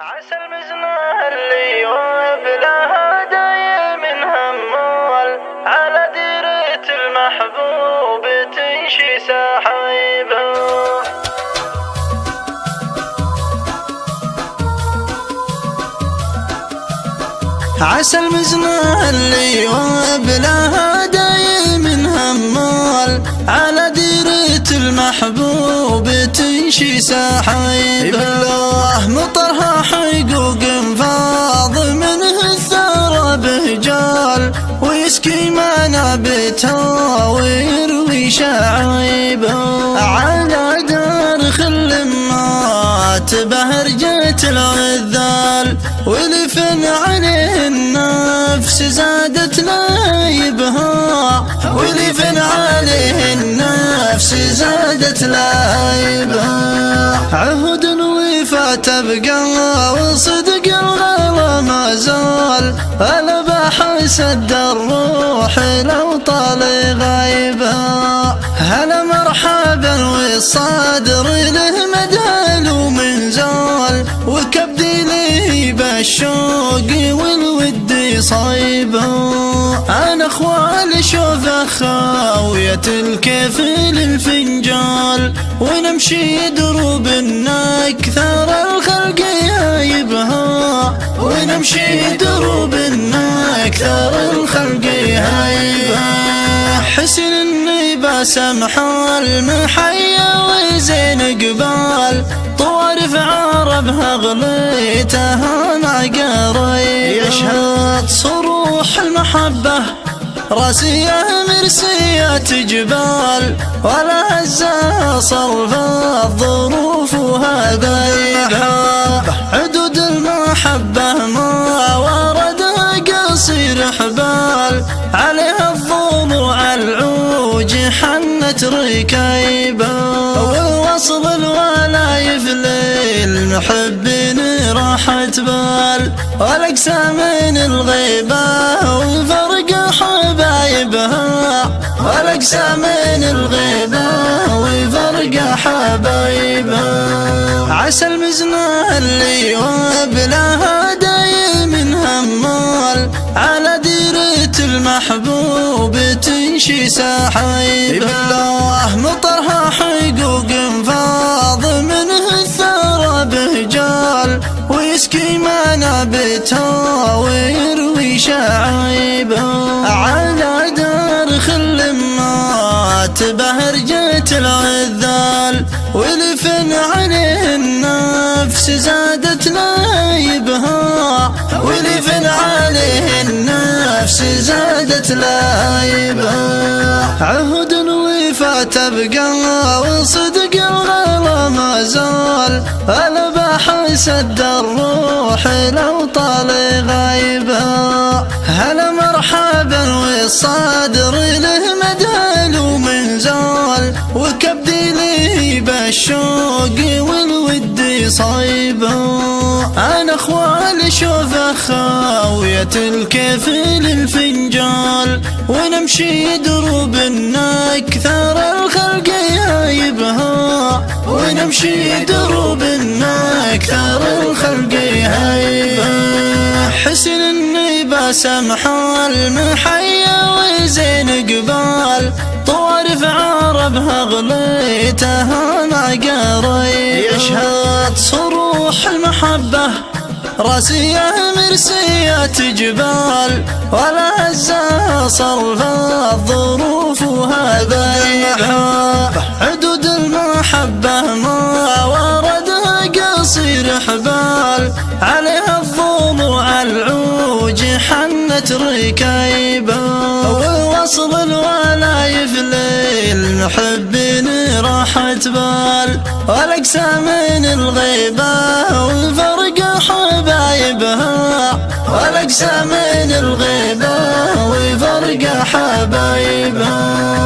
عسى المزنة اللي وبلها دايم همال على ديرة المحبوب تنشي سحايبها. عسى المزنة اللي وبلها دايم همال على ديرة المحبوب تنشي سحايبها. مطرها حقوق فاض منه الثرى بهجال ويسكي منابتها ويروي شعيبها. على دار خل ما تبهرجت العذال ولفن عليه النفس زادت لايبها. ولفن عليه النفس زادت لايبها. عهد الوفا تبقى وصدق الغلا ما زال ألا بحسد الروح لو طال غايبها. هلا مرحبا والصدر له مدهل ومن زال وكبدي لي بالشوق والود صايبها. انا اخوال شوف خاوية الكفل الفنجال ونمشي دروب اكثر الخلق هايبها. ونمشي دروب اكثر الخلق هايبها. حسن اني بسمح المحيا وزين قبال طوارف عربها غليتها مع قريب. يشهد صروح المحبة راسية مرسية جبال ولا هزها صرف الظروف وهذا حدود المحبة ما وردها قصير حبال عليها الضلوع العوج حنت ركايبها. والوصل الولايف للمحبين راحت بال والاقسى من الغيبة وفرق حبايبها. والاقسى من الغيبة وفرق حبايبها. عسى المزنة اللي وبلها دايم همال على ديرة المحبوب تنشي سحايبها. مطرها حقوق فاض منه الثرى بهجال ويسكي منابتها ويروي شعيبها. على دار خل ما تبهرجت العذال ولفن عليه النفس زادت لايبها. ولفن عليه النفس زادت لايبها. عهد الوفا تبقى وصدق الغلا ما زال ألا بحسد الروح لو طال غايبها. هلا مرحبا والصدر له مدهل ومن زال وكبدي لي بالشوق والود صايبها. انا اخوال شوف خاوية الكفل الفنجال ونمشي دروب اكثر الخلق هايبها. ونمشي دروب اكثر الخلق هايبها. حسن اني بسمح المحيا وزين قبال طوارف عربها غليتها مع قريب. يشهد صروح المحبة راسية مرسية جبال ولا هزها صرف الظروف وهذا حدود المحبة ما وردها قصير حبال عليها الضلوع العوج حنت ركايبها. والوصل الولايف للمحبين راحت بال والاقسى من الغيبة وفرق حبايبها. والاقسى من الغيبة وفرق حبايبها.